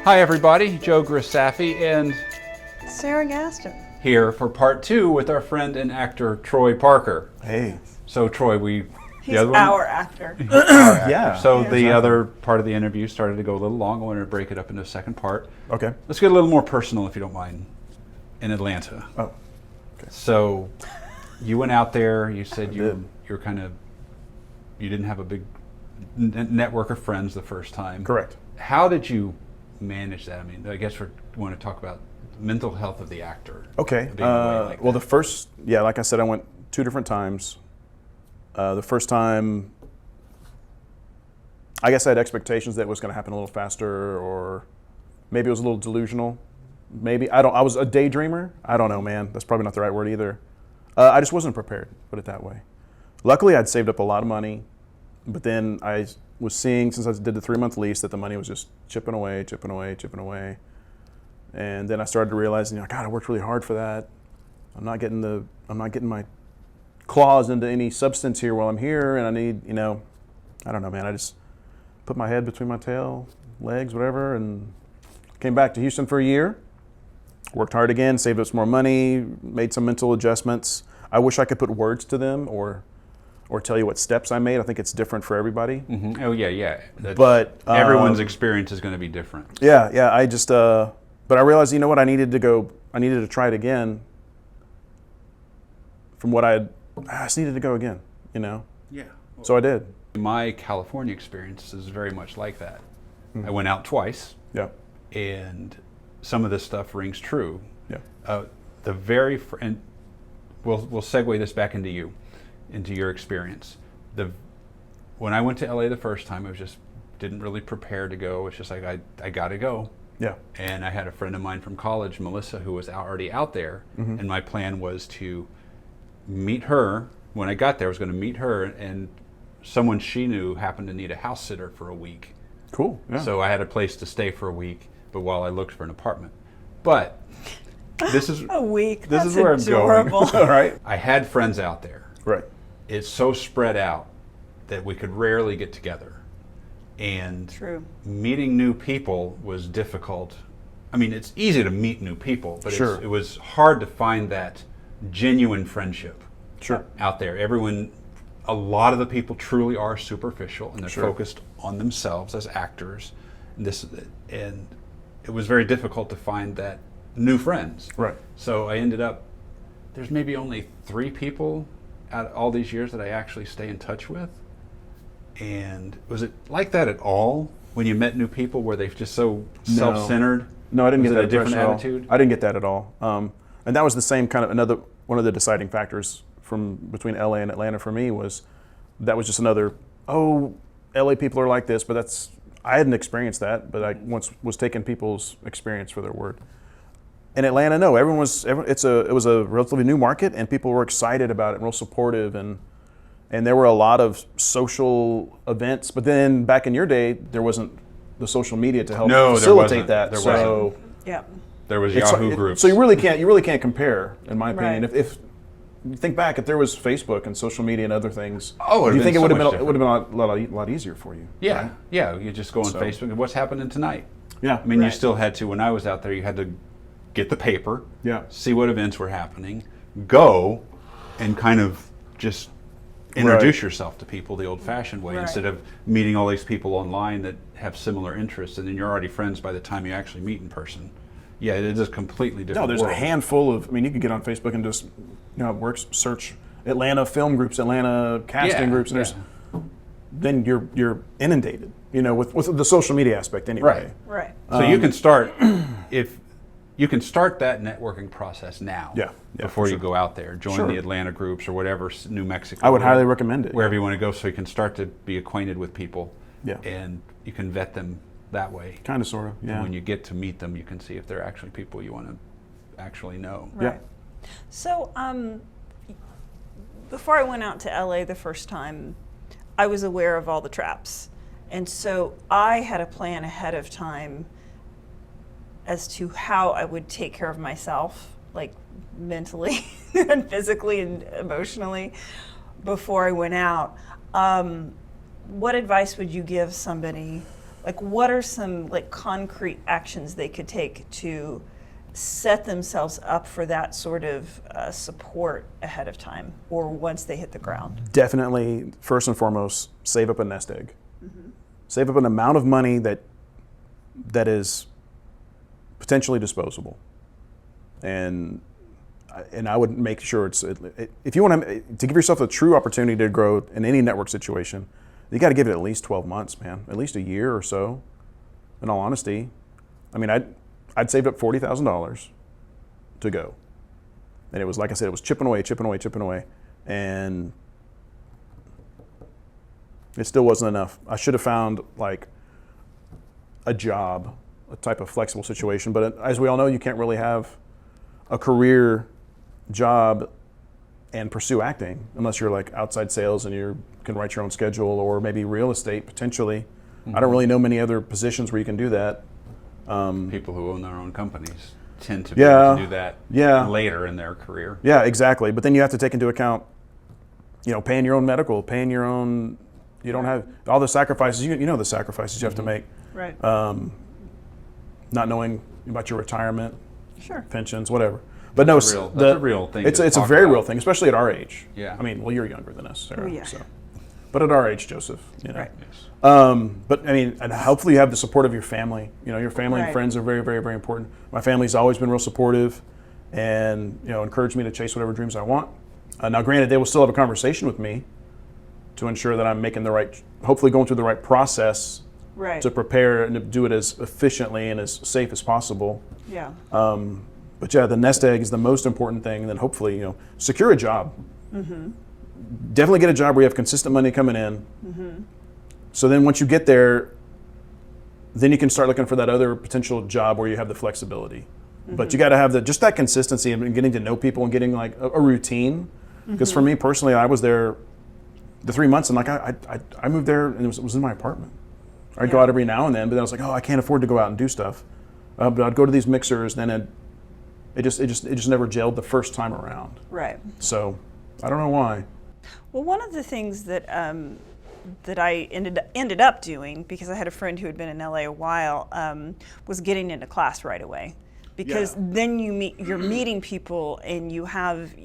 Hi everybody, Joe Grisaffi and Sara Gaston. Here for part 2 with our friend and actor Troy Parker. Hey. So Troy, He's our actor. Yeah. So Yeah, the other part of the interview started to go a little long. I wanted to break it up into a second part. Okay. Let's get a little more personal if you don't mind. In Atlanta. Oh. Okay. So you went out there, you said did. you didn't have a big network of friends the first time. Correct. How did you manage that? I mean, I guess we want to talk about mental health of the actor. Okay. Being away like Well, that. the first, like I said, I went 2 different times. The first time, I guess I had expectations that it was going to happen a little faster, or maybe it was a little delusional. Maybe I was a daydreamer. I don't know, man. That's probably not the right word either. I just wasn't prepared, put it that way. Luckily, I'd saved up a lot of money, but then I was seeing, since I did the 3-month lease, that the money was just chipping away. And then I started to realize, God, I worked really hard for that. I'm not getting my claws into any substance here while I'm here, and I need, I don't know, man. I just put my head between my tail, legs, whatever, and came back to Houston for a year. Worked hard again, saved up some more money, made some mental adjustments. I wish I could put words to them or tell you what steps I made. I think it's different for everybody. Mm-hmm. Oh yeah. But everyone's experience is going to be different. Yeah. I just, but I realized, I needed to try it again. From what I just needed to go again, Yeah. So I did. My California experience is very much like that. Mm-hmm. I went out twice, Yeah. and some of this stuff rings true. Yeah. And we'll segue this back into your experience. When I went to LA the first time, I was just didn't really prepare to go. It's just like I got to go. Yeah. And I had a friend of mine from college, Melissa, who was already out there, Mm-hmm. and my plan was to meet her. When I got there, I was going to meet her, and someone she knew happened to need a house sitter for a week. Cool. Yeah. So I had a place to stay for a week, but while I looked for an apartment. But this is A week. this That's is where adorable. I'm going. All right. I had friends out there. Right. It's so spread out that we could rarely get together. And True. meeting new people was difficult. I mean, it's easy to meet new people, but Sure. it was hard to find that genuine friendship Sure. out there. A lot of the people truly are superficial, and they're Sure. focused on themselves as actors. And it was very difficult to find that new friends. Right. So I ended up, there's maybe only 3 people out of all these years that I actually stay in touch with. And was it like that at all when you met new people? Were they just so self-centered? No, I didn't Was get it that a different impression at all. attitude? I didn't get that at all. And that was the same kind of one of the deciding factors between LA and Atlanta for me was that was just another, LA people are like this, but I hadn't experienced that, but I once was taking people's experience for their word. In Atlanta, no, it was a relatively new market, and people were excited about it and real supportive, and there were a lot of social events. But then back in your day, there wasn't the social media to help facilitate that. There so wasn't. Yeah. There was it's Yahoo like- groups. So you really can't compare, in my opinion. Right. If you think back, if there was Facebook and social media and other things, Oh, it do you would've think been it would so have much been a lot easier for you? Yeah, right? yeah. You just go on So- Facebook and what's happening tonight? Yeah. I mean, you Right. still had to, when I was out there, you had to get the paper, Yeah. see what events were happening, go and kind of just introduce Right. yourself to people the old-fashioned way Right. instead of meeting all these people online that have similar interests, and then you're already friends by the time you actually meet in person. Yeah, it is a completely different No, there's world. a handful of. I mean, you could get on Facebook and just, search Atlanta film groups, Atlanta casting Yeah, groups, and yeah. then you're inundated, with the social media aspect anyway. Right. Right. So you can start if you can start that networking process now. Yeah, before for you sure. go out there, join Sure. the Atlanta groups or whatever, New Mexico. I would wherever- highly recommend it. Wherever you want to go, so you can start to be acquainted with people. Yeah. And you can vet them that way. Kind of, sort of. And Yeah. when you get to meet them, you can see if they're actually people you want to actually know. Yeah. Right. So, before I went out to LA the first time, I was aware of all the traps. And so I had a plan ahead of time as to how I would take care of myself, like mentally and physically and emotionally, before I went out. What advice would you give somebody Like, what are some like concrete actions they could take to set themselves up for that sort of support ahead of time, or once they hit the ground? Definitely, first and foremost, save up a nest egg. Save up an amount of money that is potentially disposable, and I would make sure if you want to give yourself a true opportunity to grow in any network situation, you got to give it at least 12 months, man, at least a year or so. In all honesty, I mean, I'd saved up $40,000 to go, and it was, like I said, it was chipping away, and it still wasn't enough. I should have found like a job, a type of flexible situation. But as we all know, you can't really have a career job and pursue acting unless you're like outside sales and you can write your own schedule, or maybe real estate potentially. I don't really know many other positions where you can do that. People who own their own companies tend to be able to do that later in their career. Yeah, exactly. But then you have to take into account, paying your own medical, paying your own. You don't have all the sacrifices. You know the sacrifices you have to make. Right. Not knowing about your retirement, Sure. pensions, whatever. But no, That's a real thing. It's a very real thing, especially at our age. Yeah. I mean, well, you're younger than us, Sarah. Oh, yeah. So. But at our age, Joseph, Right. Yes. But I mean, and hopefully you have the support of your family. Your family and Right. friends are very, very, very important. My family's always been real supportive, and encouraged me to chase whatever dreams I want. Now, granted, they will still have a conversation with me to ensure that I'm making hopefully going through the right process Right. to prepare and to do it as efficiently and as safe as possible. Yeah. But yeah, the nest egg is the most important thing, and then hopefully, secure a job. Definitely get a job where you have consistent money coming in. So then once you get there, then you can start looking for that other potential job where you have the flexibility. But you got to have just that consistency and getting to know people and getting like a routine. Because for me personally, I was there the 3 months, and like I moved there and it was in my apartment. I'd go out every now and then, but then I was like, oh, I can't afford to go out and do stuff. But I'd go to these mixers, and then it just never gelled the first time around. Right. So I don't know why. Well, one of the things that that I ended up doing, because I had a friend who had been in LA a while, was getting into class right away. Because then you're meeting people, and you have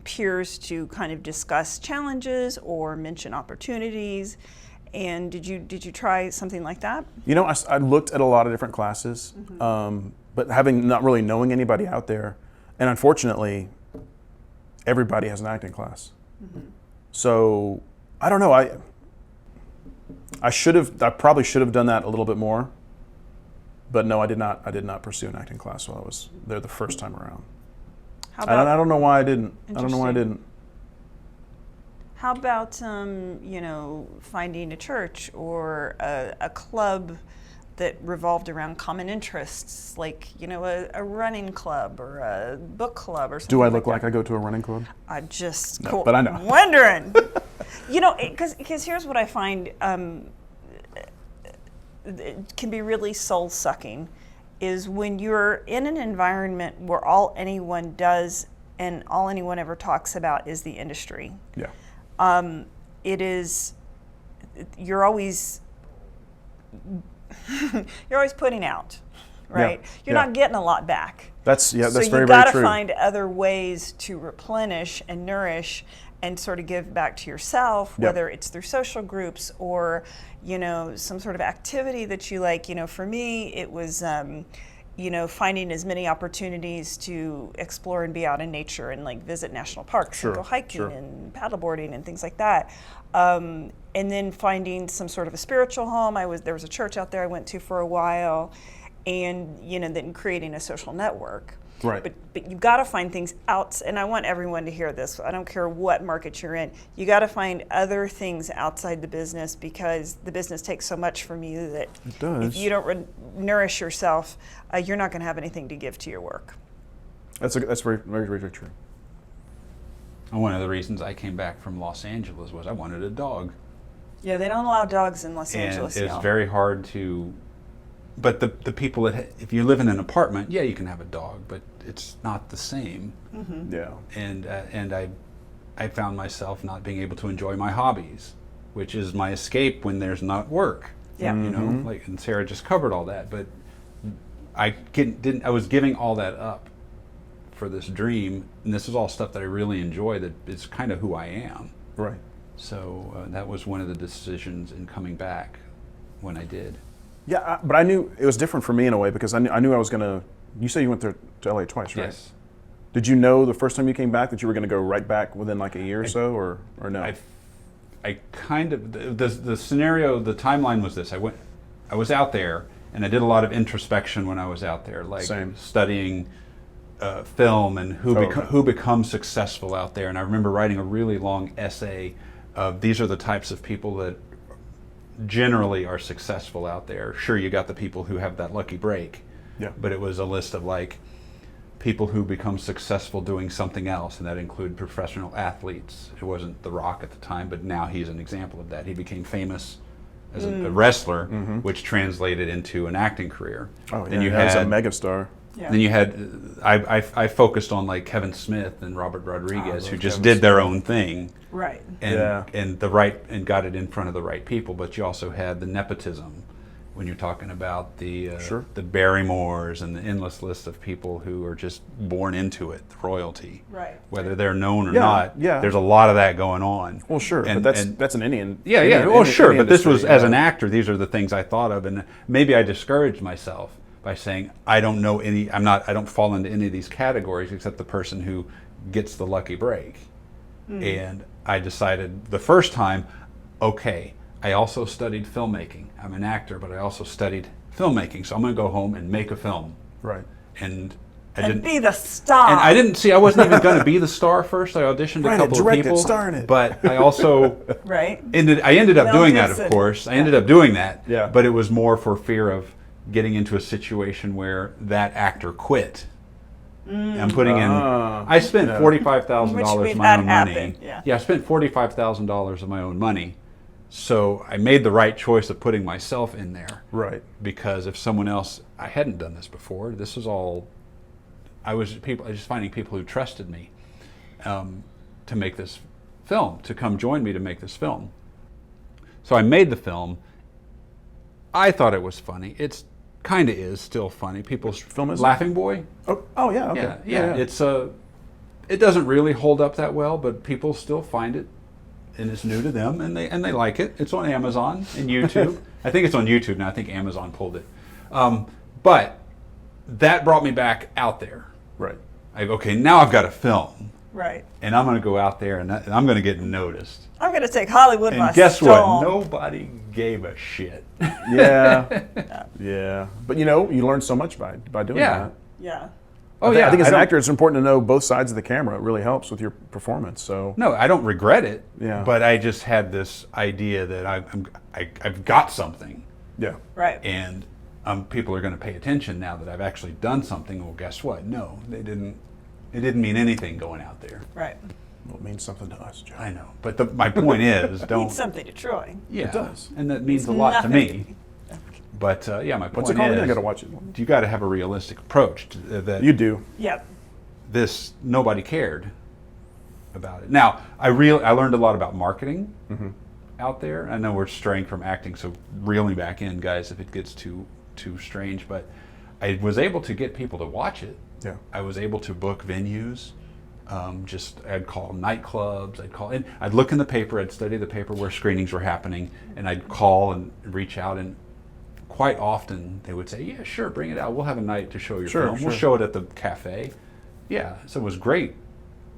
peers to kind of discuss challenges or mention opportunities. And did you try something like that? I looked at a lot of different classes, but not really knowing anybody out there, and unfortunately, everybody has an acting class. So I don't know. I probably should have done that a little bit more, but no, I did not. I did not pursue an acting class while I was there the first time around. How about, I don't know why I didn't. I don't know why I didn't. How about finding a church or a club that revolved around common interests, like a running club or a book club or something? Do I look like I go to a running club? I just No, but I know. wondering. Because here's what I find it can be really soul sucking, is when you're in an environment where all anyone does and all anyone ever talks about is the industry. Yeah. You're always putting out, right? Yeah. You're not getting a lot back. That's So very, you very got to true. find other ways to replenish and nourish and sort of give back to yourself, Yep. whether it's through social groups or, some sort of activity that you like. For me, it was, finding as many opportunities to explore and be out in nature and like visit national parks Sure, and go hiking sure. and paddleboarding and things like that. And then finding some sort of a spiritual home. There was a church out there I went to for a while, and then creating a social network. Right. But you've got to find things out, and I want everyone to hear this. I don't care what market you're in. You got to find other things outside the business, because the business takes so much from you that It does. if you don't nourish yourself, you're not going to have anything to give to your work. That's very, very, very, very true. And one of the reasons I came back from Los Angeles was I wanted a dog. Yeah, they don't allow dogs in Los And Angeles. it's y'all. very hard to, but the people that, if you live in an apartment, yeah, you can have a dog, but it's not the same. Yeah. And I found myself not being able to enjoy my hobbies, which is my escape when there's not work. Yeah. You know, like, and Sarah just covered all that, but I was giving all that up for this dream, and this is all stuff that I really enjoy, that is kind of who I am. Right. So that was one of the decisions in coming back when I did. Yeah, but I knew it was different for me in a way, because I knew I was going to, you say you went there to LA twice, right? Yes. Did you know the first time you came back that you were going to go right back within like a year or so, or no? I kind of, the scenario, the timeline was this. I was out there, and I did a lot of introspection when I was out there, like Same. studying film and who becomes successful out there. And I remember writing a really long essay of these are the types of people that generally are successful out there. Sure, you got the people who have that lucky break, Yeah. but it was a list of like people who become successful doing something else, and that included professional athletes. It wasn't The Rock at the time, but now he's an example of that. He became famous as a wrestler, which translated into an acting career. Oh, yeah, Then you as a had megastar. Yeah. Then you had, I focused on like Kevin Smith and Robert Rodriguez, love who just Kevin did their own thing, Right. and got it in front of the right people. But you also had the nepotism when you're talking about the Barrymores and the endless list of people who are just born into it, the royalty, Right. whether they're known or Yeah, not. yeah. There's a lot of that going on. Well, sure, And- but and- that's an Indian. yeah, Indian- yeah. Well, sure, Indian but this was industry, as yeah. an actor. These are the things I thought of, and maybe I discouraged myself by saying I don't know any. I don't fall into any of these categories except the person who gets the lucky break. And I decided the first time, okay, I also studied filmmaking. I'm an actor, but I also studied filmmaking. So I'm going to go home and make a film. Right. And I And didn't. be the star. And I didn't see. I wasn't even going to be the star first. I auditioned a Write it, couple of direct it, people, star in it. but I also Right. I ended up Mel doing that, Gibson. of course. I ended up doing that. Yeah. But it was more for fear of getting into a situation where that actor quit. I'm putting in. I spent $45,000 Which of my that own money. happened, yeah. I spent $45,000 of my own money. So I made the right choice of putting myself in there. Right. Because if someone else, I hadn't done this before. This was all. I was just finding people who trusted me to make this film, to come join me to make this film. So I made the film. I thought it was funny. It's kind of is still funny. People's film is it? Laughing Boy. Oh yeah. Okay. Yeah. It's it doesn't really hold up that well, but people still find it, and it's new to them, and they like it. It's on Amazon and YouTube. I think it's on YouTube now. I think Amazon pulled it, but that brought me back out there. Right. Okay, now I've got a film, Right. and I'm going to go out there, and I'm going to get noticed. I'm going to take Hollywood by And guess storm. what? Nobody gave a shit. Yeah. Yeah. But you learn so much by doing Yeah. that. Yeah. Oh I think as an don't- actor, it's important to know both sides of the camera. It really helps with your performance. So No, I don't regret it. Yeah. But I just had this idea that I've got something, yeah. Right. and people are going to pay attention now that I've actually done something. Well, guess what? No, they didn't. It didn't mean anything going out there. Right. Well, it means something to us, Joe. I know, but my point is, don't. Means something to Troy. Yeah, It does. and that means It's a lot to nothing me. But my point What's it called? is, I got to watch it. you got to have a realistic approach to, that. You do. Yep. This nobody cared about it. Now I learned a lot about marketing out there. I know we're straying from acting, so reel me back in, guys, if it gets too strange. But I was able to get people to watch it. Yeah. I was able to book venues. I'd call nightclubs. I'd look in the paper. I'd study the paper where screenings were happening, and I'd call and reach out. And quite often they would say, "Yeah, sure, bring it out. We'll have a night to show your Sure, film. We'll sure. show it at the cafe." Yeah, so it was great,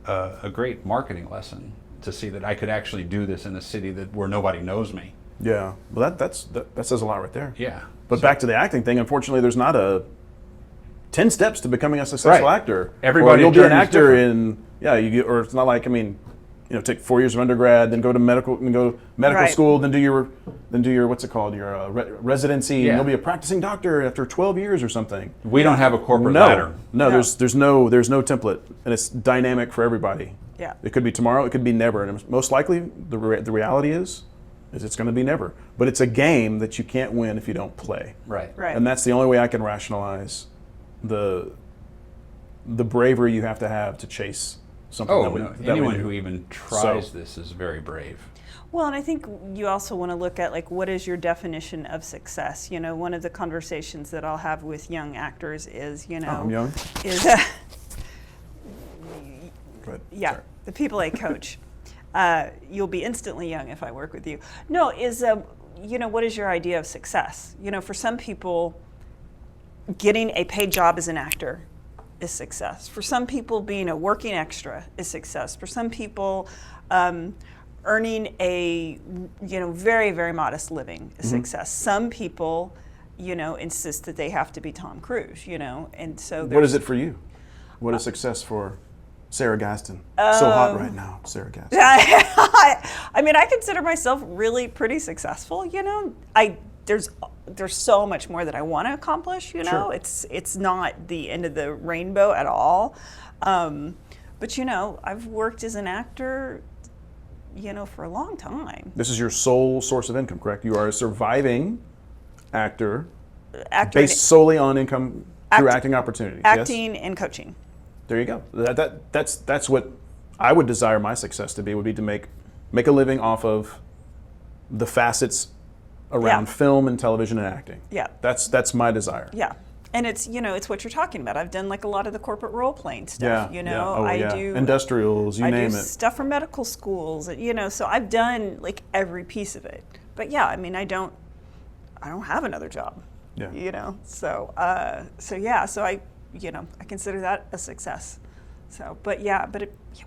a great marketing lesson to see that I could actually do this in a city where nobody knows me. Yeah. Well, that says a lot right there. Yeah. But back to the acting thing, unfortunately, there's not a 10 steps to becoming a successful Right. actor. Everybody's Or you'll be an journey's actor different. or it's not like, take 4 years of undergrad, then go to medical Right. school, then do your what's it called, your residency, Yeah. and you'll be a practicing doctor after 12 years or something. We don't have a corporate ladder. No, No. there's no template, and it's dynamic for everybody. Yeah. It could be tomorrow, it could be never, and most likely the reality is it's going to be never. But it's a game that you can't win if you don't play. Right. Right. And that's the only way I can rationalize the bravery you have to chase something Oh, that we, no. that we Anyone knew. who even tries So- this is very brave. Well, and I think you also want to look at like what is your definition of success? You know, one of the conversations that I'll have with young actors is, you know, I'm young. is Go ahead. yeah, Sorry. the people I coach. You'll be instantly young if I work with you. No, is you know, what is your idea of success? You know, for some people, getting a paid job as an actor is success. For some people, being a working extra is success. For some people, earning a, you know, very, very modest living is success. Some people, you know, insist that they have to be Tom Cruise, you know, and so What is it for you? What is success for Sara Gaston? So hot right now, Sara Gaston. I mean, I consider myself really pretty successful, you know. There's so much more that I want to accomplish, you know. Sure. It's not the end of the rainbow at all. But you know, I've worked as an actor, you know, for a long time. This is your sole source of income, correct? You are a surviving actor Actor, based solely on income through Act- acting opportunities. Yes? acting and coaching. There you go. That's what I would desire my success to be, would be to make a living off of the facets around Yeah. film and television and acting. Yeah. That's my desire. Yeah. And it's, you know, it's what you're talking about. I've done like a lot of the corporate role playing stuff, Yeah. you know. Yeah. Oh, I yeah. do Industrials, you I name do it. stuff for medical schools, you know, so I've done like every piece of it. But yeah, I mean, I don't have another job. Yeah. You know. So yeah, so I, you know, I consider that a success. So, but yeah,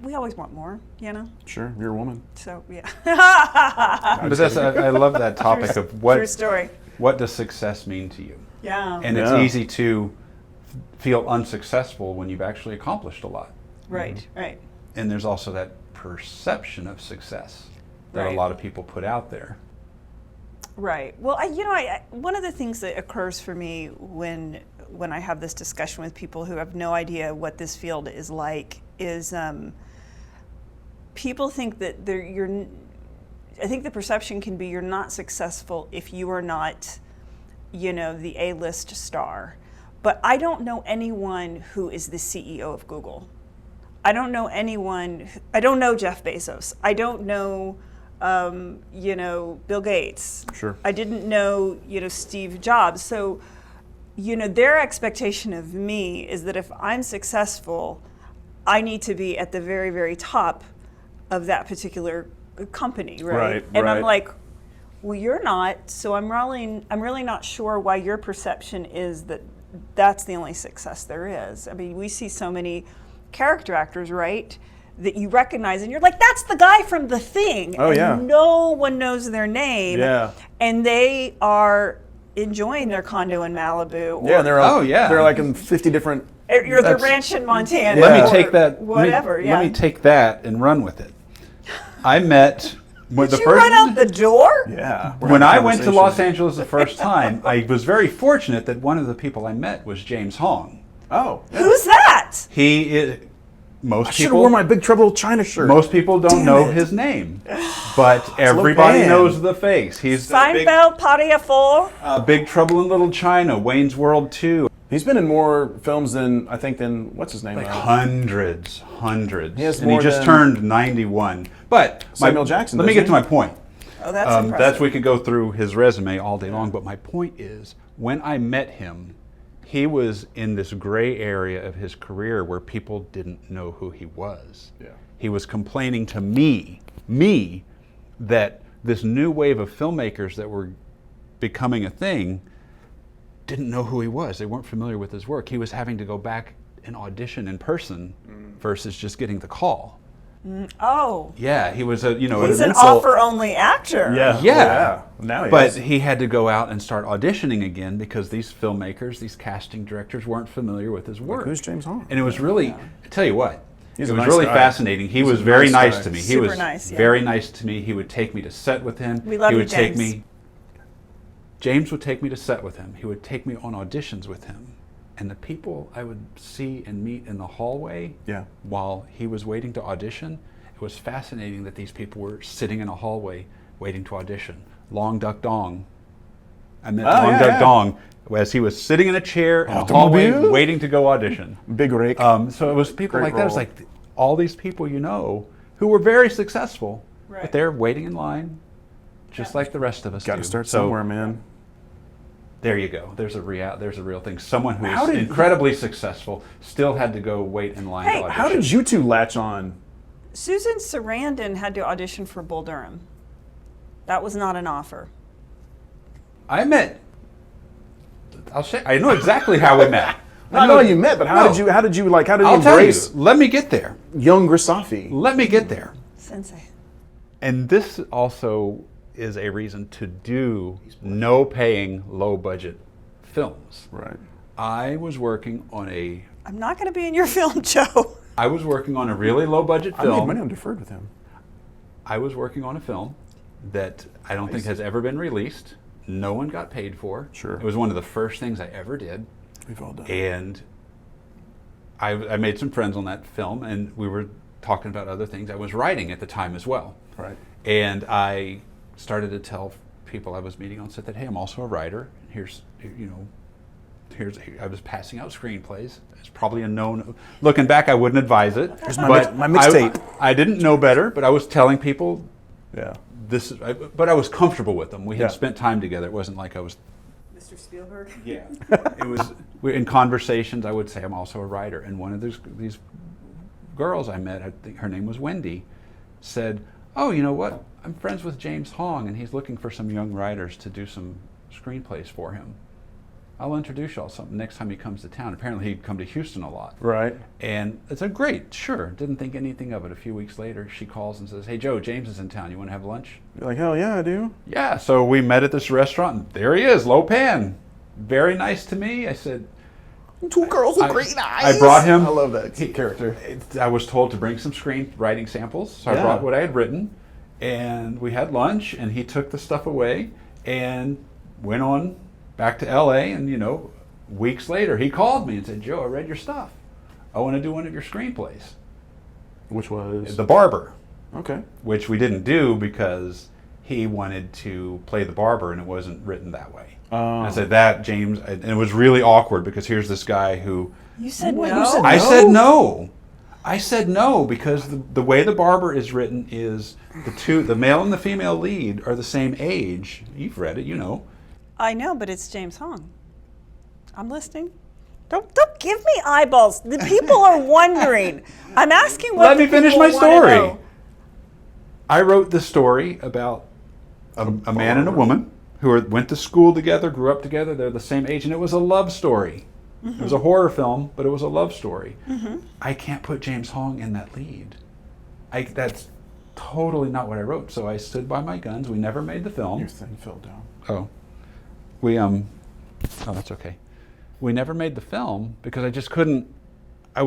we always want more, you know. Sure, you're a woman. So yeah. But that's, I love that topic of True story. what does success mean to you? Yeah. And it's Yeah. easy to feel unsuccessful when you've actually accomplished a lot. Right. Right. And there's also that perception of success that Right. a lot of people put out there. Right. Well, I one of the things that occurs for me when I have this discussion with people who have no idea what this field is like is people think that I think the perception can be you're not successful if you are not, you know, the A-list star. But I don't know anyone who is the CEO of Google. I don't know anyone. I don't know Jeff Bezos. I don't know, you know, Bill Gates. Sure. I didn't know, you know, Steve Jobs. So, you know, their expectation of me is that if I'm successful, I need to be at the very, very top of that particular company, right? Right, And I'm right. like, well, you're not. So I'm really not sure why your perception is that that's the only success there is. I mean, we see so many character actors, right, that you recognize and you're like, that's the guy from The Thing. Oh, and yeah. no one knows their name. Yeah. And they are enjoying their condo in Malibu. Or Yeah, they're Oh, yeah. they're like in 50 different. you're the that's- ranch in Montana. Yeah. Let me or take that. Whatever, yeah. Let me take that and run with it. I met when Did the you first run out the door? Yeah. we're when having I went to conversation. Los Angeles the first time. I was very fortunate that one of the people I met was James Hong. Oh. Who's that? He is. Most I should have people. worn my Big Trouble in China shirt. Most people don't Damn know it. his name, but everybody band. knows the face. He's the big, Seinfeld, Party of Four. Big Trouble in Little China, Wayne's World 2. He's been in more films than what's his name? Like hundreds. He has And he more just than- turned 91. But Samuel Jackson, Let me doesn't get to he? my point. Oh, that's impressive. That's we could go through his resume all day long. But my point is, when I met him, he was in this gray area of his career where people didn't know who he was. Yeah. He was complaining to me, that this new wave of filmmakers that were becoming a thing didn't know who he was. They weren't familiar with his work. He was having to go back and audition in person versus just getting the call. Oh, Yeah, he was a, he's an an insult. offer-only actor. Yeah. Yeah. Oh, Now he But is. he had to go out and start auditioning again because these filmmakers, these casting directors weren't familiar with his work. Who's James Hong? And it was really, I tell you what, He's it a was nice really guy. fascinating. He He's was a very nice nice guy. to me. He Super was nice, yeah. very nice to me. He would take me to set with him. We love he you, would take James. me. James would take me to set with him. He would take me on auditions with him. And the people I would see and meet in the hallway Yeah. while he was waiting to audition, it was fascinating that these people were sitting in a hallway waiting to audition. Long Duck Dong. I met Long yeah, Duck yeah. Dong as he was sitting in a chair in a hallway Automobile? waiting to go audition. Big rake. So it was people Great like that. It was role. like, all these people you know who were very successful, Right. but they're waiting in line, just like the rest of us Got do. to start So somewhere, man. there you go. There's a real thing. Someone who How is did- incredibly successful still had to go wait in line Hey, to audition. How did you two latch on? Susan Sarandon had to audition for Bull Durham. That was not an offer. I met. I'll say. I know exactly how we met. I know you met, but how No. did you I'll tell you. embrace Let me get there. young Grisaffi? Let me get there. Sensei. And this also is a reason to do no paying, low budget films. Right. I was working on a I'm not going to be in your film, Joe. really low budget I made film. money on deferred with him. I was working on a film that I don't think has ever been released. No one got paid for. Sure. It was one of the first things I ever did. We've all done. And I made some friends on that film, and we were talking about other things. I was writing at the time as well. Right. And I started to tell people I was meeting on set that, hey, I'm also a writer. I was passing out screenplays. It's probably a known. Looking back, I wouldn't advise it. Here's my but mixtape. I didn't know better, but I was telling people Yeah. but I was comfortable with them. We had Yeah. spent time together. It wasn't like I was. Mr. Spielberg? Yeah. It was in conversations. I would say I'm also a writer, and one of these girls I met, I think her name was Wendy, said, "Oh, you know what? I'm friends with James Hong, and he's looking for some young writers to do some screenplays for him. I'll introduce y'all something next time he comes to town." Apparently, he'd come to Houston a lot. Right. And I said, great, sure. Didn't think anything of it. A few weeks later, she calls and says, "Hey, Joe, James is in town. You want to have lunch?" You're like, hell yeah, I do. Yeah, so we met at this restaurant, and there he is, Lo Pan. Very nice to me. I said, Two girls with I- great eyes. I brought him. I love that character. I was told to bring some screenwriting samples, so I Yeah. brought what I had written, and we had lunch, and he took the stuff away and went on back to LA, and weeks later, he called me and said, "Joe, I read your stuff. I want to do one of your screenplays." Which was The Barber, okay. which we didn't do because he wanted to play the barber and it wasn't written that way. I said that, James, and it was really awkward because here's this guy who... You said What, no? you said I No? said no. I said no because the way the barber is written is the male and the female lead are the same age. You've read it, you know. I know, but it's James Hong. I'm listening. Don't give me eyeballs. The people are wondering. I'm asking what Let me the finish people my wanna story. know. I wrote this story about a man and a woman who went to school together, grew up together. They're the same age, and it was a love story. It was a horror film, but it was a love story. I can't put James Hong in that lead. That's totally not what I wrote. So I stood by my guns. We never made the film. Your thing fell down. Oh, oh, that's okay. We never made the film because I just couldn't. I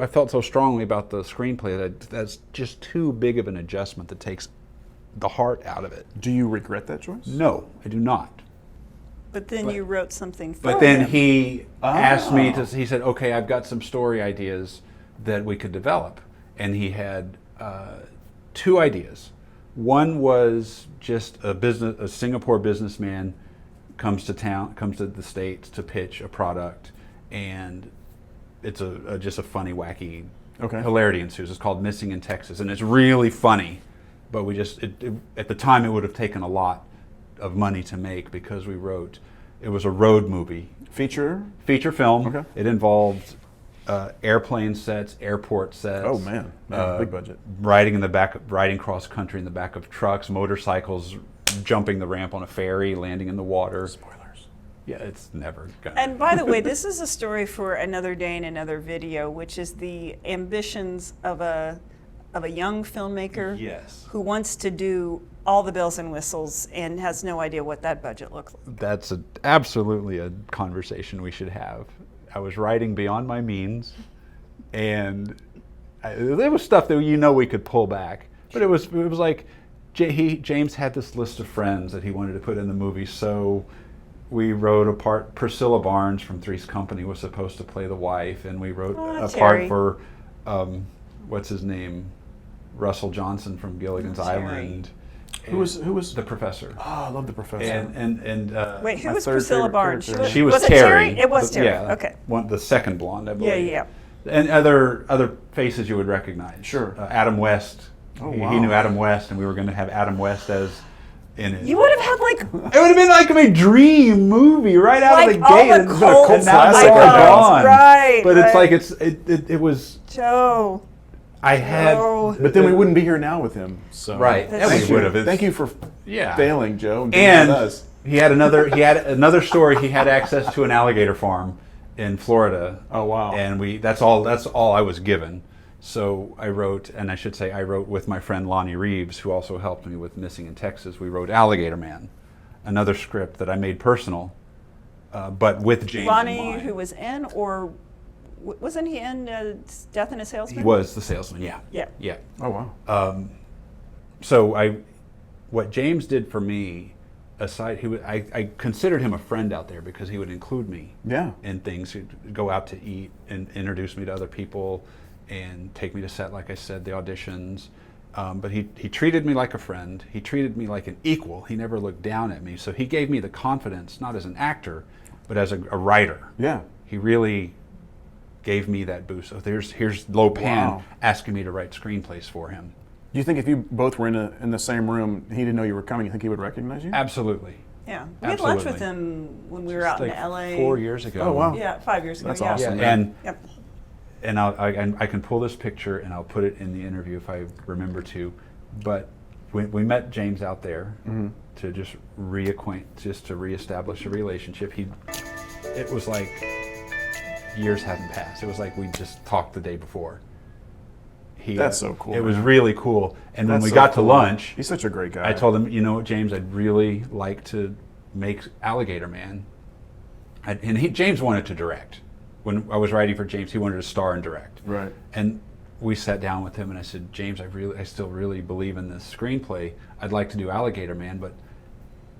felt so strongly about the screenplay that's just too big of an adjustment that takes the heart out of it. Do you regret that choice? No, I do not. But then you wrote something for But then him. he asked me to. He said, "Okay, I've got some story ideas that we could develop," and he had two ideas. One was just a Singapore businessman comes to the States to pitch a product, and it's just a funny, wacky, hilarity ensues. It's called Missing in Texas, and it's really funny. But we just at the time it would have taken a lot of money to make because it was a road movie, Feature film. Okay. It involved airplane sets, airport sets. Oh man, big budget. Riding cross country in the back of trucks, motorcycles, jumping the ramp on a ferry, landing in the water. Spoilers. Yeah, it's never gonna. And by the way, this is a story for another day and another video, which is the ambitions of a young filmmaker Yes. who wants to do all the bells and whistles and has no idea what that budget looks like. That's absolutely a conversation we should have. I was writing beyond my means, and there was stuff that we could pull back, but it was like James had this list of friends that he wanted to put in the movie, so we wrote a part. Priscilla Barnes from Three's Company was supposed to play the wife, and we wrote a Terry. part for what's his name, Russell Johnson from Gilligan's Terry. Island. Who was the professor? Oh, I love the professor. And Wait, who my was third Priscilla favorite Barnes? character. she was it Terry. It was Terry. Yeah, Okay. the second blonde, I believe. Yeah. And other faces you would recognize. Sure. Adam West. Oh, He wow. knew Adam West, and we were going to have Adam West as in it. You would have had like It would have been like a dream movie right out of the all gate. the and it's cult been a now classic, they're I guess. gone. Right, But it's right. like it was. Joe. I had. Joe. But then we wouldn't be here now with him. So Right. That's Yeah, Thank we would you. have. Thank you for Yeah. failing, Joe, and being with And us. he had another story. He had access to an alligator farm in Florida. Oh, wow. And that's all I was given. So I wrote with my friend Lonnie Reeves, who also helped me with Missing in Texas. We wrote Alligator Man, another script that I made personal, but with James in Lonnie, mind. who was in, or wasn't he in Death and a Salesman? He was the salesman. Yeah. Yeah. Yeah. Oh, wow. So what James did for me, I considered him a friend out there because he would include me Yeah. in things. He'd go out to eat and introduce me to other people and take me to set, like I said, the auditions. But he treated me like a friend. He treated me like an equal. He never looked down at me. So he gave me the confidence, not as an actor, but as a writer. Yeah. He really gave me that boost. So here's Lopan Wow. asking me to write screenplays for him. Do you think if you both were in the same room, he didn't know you were coming, you think he would recognize you? Absolutely. Yeah. We had lunch with Absolutely. him when we were out Like in LA. 4 years ago. Oh, wow. Yeah, 5 years ago. That's yeah. awesome. Yeah, and Yep. and I can pull this picture and I'll put it in the interview if I remember to. But we met James out there to just to reestablish a relationship. It was like years hadn't passed. It was like we just talked the day before. That's so cool, It was man. really cool. And when That's we so got to cool. lunch, He's such a great guy. I told him, you know what, James, I'd really like to make Alligator Man. James wanted to direct. When I was writing for James, he wanted to star and direct. Right. And we sat down with him, and I said, James, I still really believe in this screenplay. I'd like to do Alligator Man, but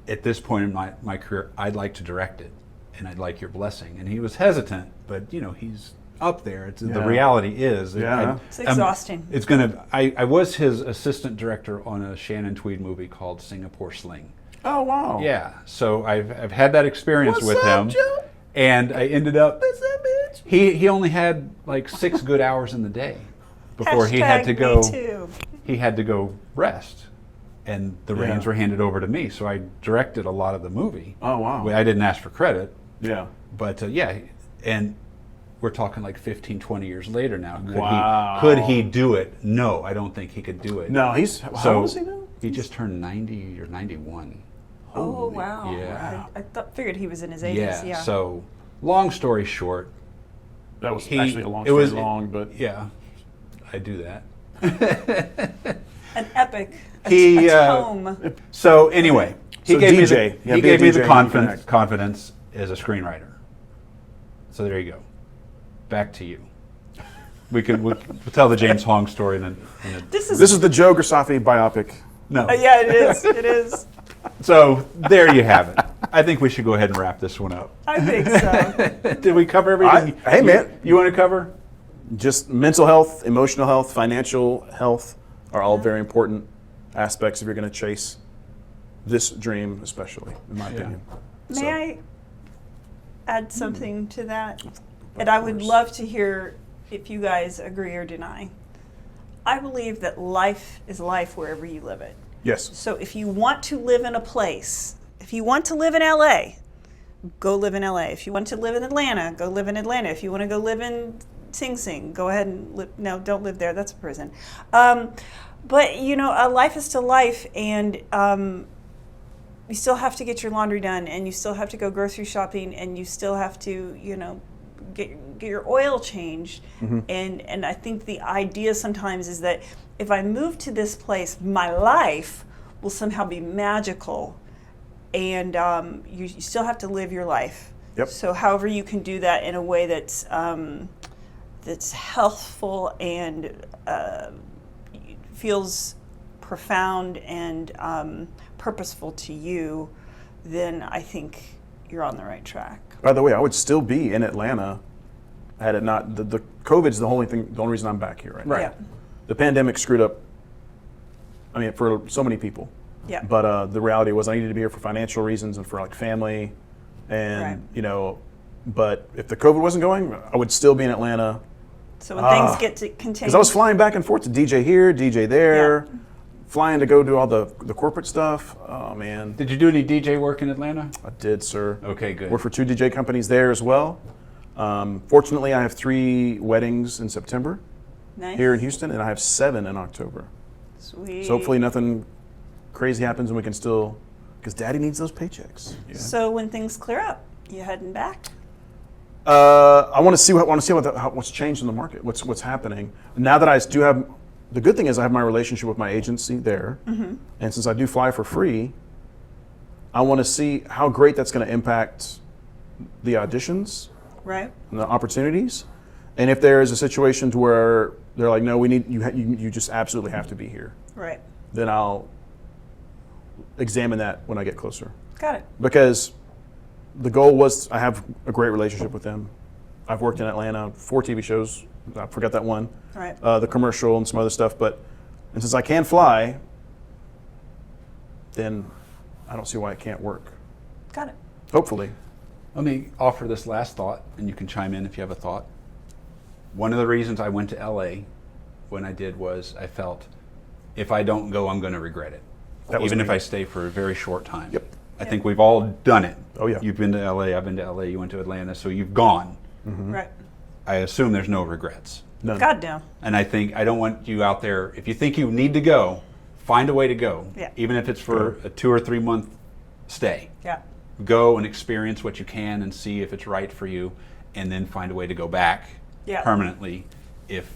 at this point in my career, I'd like to direct it, and I'd like your blessing. And he was hesitant, but he's up there. The Yeah. reality is, Yeah. It's exhausting. It's gonna. I was his assistant director on a Shannon Tweed movie called Singapore Sling. Oh, wow. Yeah, so I've had that experience What's with up, him, Joe? and I ended up. What's that, bitch? He only had like 6 good hours in the day before he had to Hashtag go. Me too. He had to go rest, and the Yeah. reins were handed over to me. So I directed a lot of the movie. Oh, wow. I didn't ask for credit, Yeah. but yeah, and we're talking like 15, 20 years later now. Wow. Could he do it? No, I don't think he could do it. No, how So old is he now? he just turned 90 or 91. Oh, Holy wow. yeah. I figured he was in his 80s. Yeah. So, long story short, That was he- actually a long it story was- long, but yeah, I do that. An epic. He, a tome. So anyway, he So gave me DJ. the, Yeah, he be a gave me DJ the and you can confidence, act. confidence as a screenwriter. So there you go. Back to you. We'll tell the James Hong story in a This is. this is the Joe Grisaffi biopic. no. Yeah, it is. It is. So there you have it. I think we should go ahead and wrap this one up. I think so. Did we cover everything? Hey, man. You want to cover? Just mental health, emotional health, financial health are all very important aspects if you're going to chase this dream, especially, in my opinion. May So, I add something to that? And I would course. love to hear if you guys agree or deny. I believe that life is life wherever you live it. Yes. So if you want to live in a place, if you want to live in LA, go live in LA. If you want to live in Atlanta, go live in Atlanta. If you want to go live in Sing Sing, go ahead and live. No, don't live there. That's a prison. But life is still life, and you still have to get your laundry done, and you still have to go grocery shopping, and you still have to, get your oil changed. And I think the idea sometimes is that if I move to this place, my life will somehow be magical, and you still have to live your life. Yep. So however you can do that in a way that's healthful and feels profound and purposeful to you, then I think you're on the right track. By the way, I would still be in Atlanta had it not the COVID's the only reason I'm back here right now. Yeah. The pandemic screwed up. I mean, for so many people. Yeah. But the reality was I needed to be here for financial reasons and for like family, and Right. But if the COVID wasn't going, I would still be in Atlanta, So when things get to continue. Because I was flying back and forth to DJ here, DJ there, flying to go do all the corporate stuff. Oh, man. Did you do any DJ work in Atlanta? I did, sir. Okay, good. Worked for 2 DJ companies there as well. Fortunately, I have 3 weddings in September Nice. here in Houston, and I have 7 in October. Sweet. So hopefully nothing crazy happens and we can still, because Daddy needs those paychecks. Yeah. So when things clear up, you heading back? I want to see what's changed in the market, what's happening. Now that I do have, the good thing is I have my relationship with my agency there, and since I do fly for free, I want to see how great that's going to impact the auditions Right. and the opportunities, and if there is a situation to where they're like, no, we need you just absolutely have to be here, Right. then I'll examine that when I get closer. Got it. Because the goal was, I have a great relationship with them. I've worked in Atlanta, 4 TV shows. I forgot that one. Right. The commercial and some other stuff. And since I can fly, then I don't see why it can't work. Got it. Hopefully. Let me offer this last thought, and you can chime in if you have a thought. One of the reasons I went to LA when I did was I felt if I don't go, I'm going to regret it. That was Even me. if I stay for a very short time. Yep. I think we've all done it. Oh, yeah. You've been to LA, I've been to LA, you went to Atlanta, so you've gone. Right. I assume there's no regrets. None. God no. And I think I don't want you out there, if you think you need to go, find a way to go. Yeah. Even if it's for a 2 or 3 month stay. Yeah. Go and experience what you can and see if it's right for you, and then find a way to go back Yeah. permanently if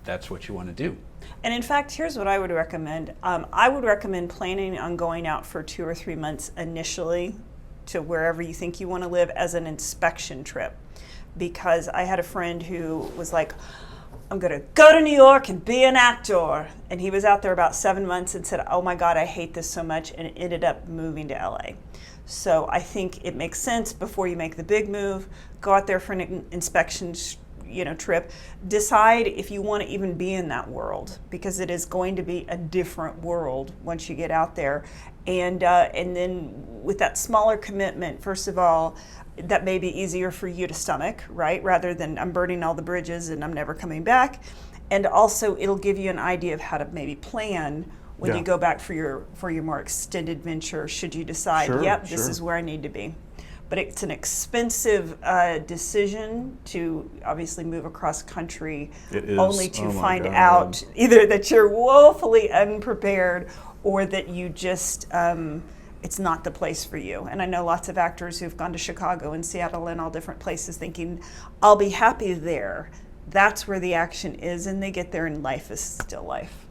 that's what you want to do. And in fact, here's what I would recommend. I would recommend planning on going out for 2 or 3 months initially to wherever you think you want to live as an inspection trip. Because I had a friend who was like, I'm going to go to New York and be an actor. And he was out there about 7 months and said, oh my God, I hate this so much, and ended up moving to LA. So I think it makes sense before you make the big move, go out there for an inspection trip, decide if you want to even be in that world, because it is going to be a different world once you get out there. And then with that smaller commitment, first of all, that may be easier for you to stomach, right? Rather than I'm burning all the bridges and I'm never coming back. And also it'll give you an idea of how to maybe plan when you go back for your more extended venture, should you decide, this is where I need to be. But it's an expensive decision to obviously move across country, It is. only to Oh my find God. out either that you're woefully unprepared or that you just, it's not the place for you. And I know lots of actors who've gone to Chicago and Seattle and all different places thinking, I'll be happy there. That's where the action is, and they get there and life is still life.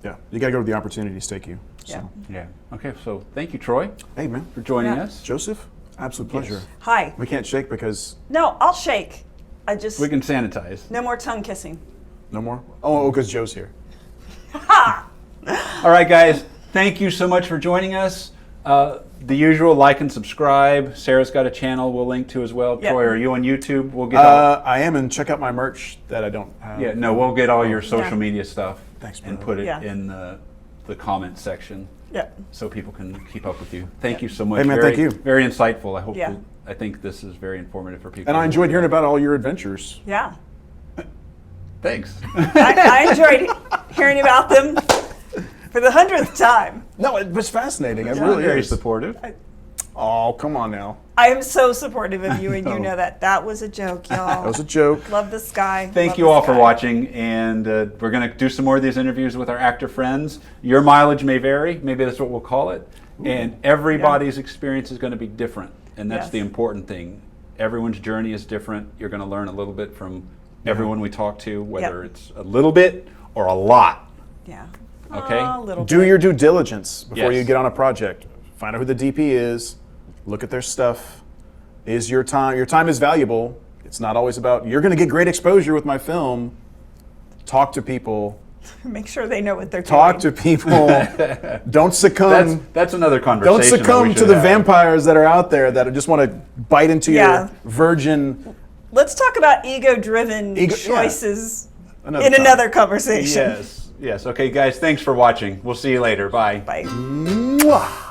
Yeah. You got to go where the opportunities take you. So. Yeah. Yeah. Okay, so thank you, Troy, Hey, man. for joining Yeah. us. Joseph, absolute pleasure. Hi. We can't shake because No, I'll shake. I just, We can sanitize. no more tongue kissing. no more? Oh, because Joe's here. All right, guys, thank you so much for joining us. The usual, like and subscribe. Sarah's got a channel we'll link to as well. Yeah. Troy, are you on YouTube? We'll get all, I am, and check out my merch that I don't have. yeah, no, we'll get all your social Yeah. media stuff Thanks, and brother. put it Yeah. in the comment section Yeah. so people can keep up with you. Thank you so much. Hey, man, very, thank you. Very insightful. Yeah. I think this is very informative for people. And I enjoyed hearing about all your adventures. Yeah. Thanks. I enjoyed hearing about them for the 100th time. No, it was fascinating. It Yeah, really very is. supportive. Oh, come on now. I am so supportive of you, and you know. know that. That was a joke, y'all. That was a joke. Love this guy. Thank Love you this all for guy. watching, and we're going to do some more of these interviews with our actor friends. Your mileage may vary, maybe that's what we'll call it, and everybody's experience is going to be different, and that's Yes. the important thing. Everyone's journey is different. You're going to learn a little bit from everyone we talk to, whether it's a little bit or a lot. Yeah. Okay. A little Do bit. your due diligence before Yes. you get on a project. Find out who the DP is. Look at their stuff. Is your time is valuable. It's not always about, you're going to get great exposure with my film. Talk to people. Make sure they know what they're Talk to doing. people. Don't succumb. That's another conversation. Don't that we succumb should to the have. vampires that are out there that just want to bite into Yeah. your virgin. Let's talk about ego-driven Ego- yeah. choices Another in time. another conversation. Yes. Yes. Okay, guys. Thanks for watching. We'll see you later. Bye. Bye. Mwah.